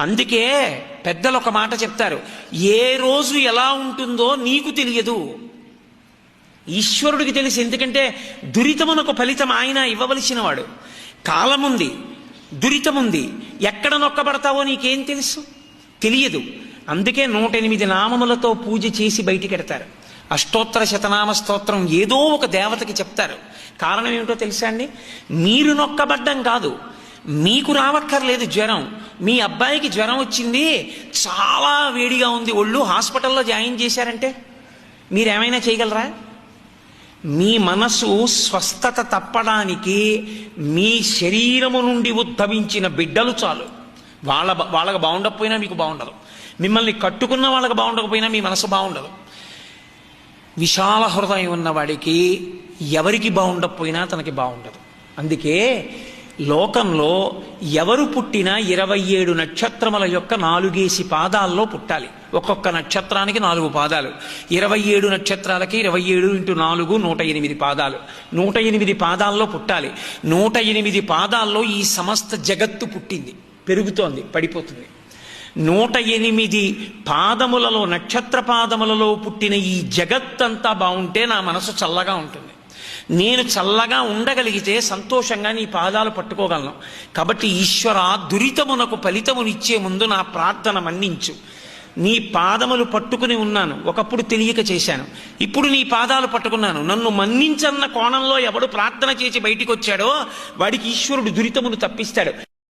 అందుకే పెద్దలు ఒక మాట చెప్తారు, ఏ రోజు ఎలా ఉంటుందో నీకు తెలియదు, ఈశ్వరుడికి తెలుసు. ఎందుకంటే దురితమునకు ఫలితం ఆయన ఇవ్వవలసిన వాడు. కాలముంది, దురితముంది, ఎక్కడ నొక్కబడతావో నీకేం తెలుసు? తెలియదు. అందుకే 108 నామములతో పూజ చేసి బయటికెడతారు. అష్టోత్తర శతనామ స్తోత్రం ఏదో ఒక దేవతకి చెప్తారు. కారణం ఏమిటో తెలుసా అండి? మీరు నొక్కబడ్డం కాదు, మీకు రావక్కర్లేదు జ్వరం. మీ అబ్బాయికి జ్వరం వచ్చింది, చాలా వేడిగా ఉంది ఒళ్ళు, హాస్పిటల్లో జాయిన్ చేశారంటే మీరేమైనా చేయగలరా? మీ మనసు స్వస్థత తప్పడానికి మీ శరీరము నుండి ఉద్భవించిన బిడ్డలు చాలు. వాళ్ళకి బాగుండకపోయినా మీకు బాగుండదు, మిమ్మల్ని కట్టుకున్న వాళ్ళకి బాగుండకపోయినా మీ మనసు బాగుండదు. విశాల హృదయం ఉన్నవాడికి ఎవరికి బాగుండకపోయినా తనకి బాగుండదు. అందుకే లోకంలో ఎవరు పుట్టినా 27 నక్షత్రముల యొక్క 4 పాదాల్లో పుట్టాలి. ఒక్కొక్క నక్షత్రానికి 4 పాదాలు. 27 నక్షత్రాలకి 27 × 4 108 పాదాలు. 108 పాదాల్లో పుట్టాలి. 108 పాదాల్లో ఈ సమస్త జగత్తు పుట్టింది, పెరుగుతోంది, పడిపోతుంది. 108 పాదములలో, నక్షత్ర పాదములలో పుట్టిన ఈ జగత్తంతా బాగుంటే నా మనసు చల్లగా ఉంటుంది. నేను చల్లగా ఉండగలిగితే సంతోషంగా నీ పాదాలు పట్టుకోగలను. కాబట్టి ఈశ్వర, దురితమునకు ఫలితమునిచ్చే ముందు నా ప్రార్థన మన్నించు. నీ పాదములు పట్టుకుని ఉన్నాను, ఒకప్పుడు తెలియక చేశాను, ఇప్పుడు నీ పాదాలు పట్టుకున్నాను, నన్ను మన్నించన్న కోణంలో ఎవడు ప్రార్థన చేసి బయటికి వచ్చాడో వాడికి ఈశ్వరుడు దురితమును తప్పిస్తాడు.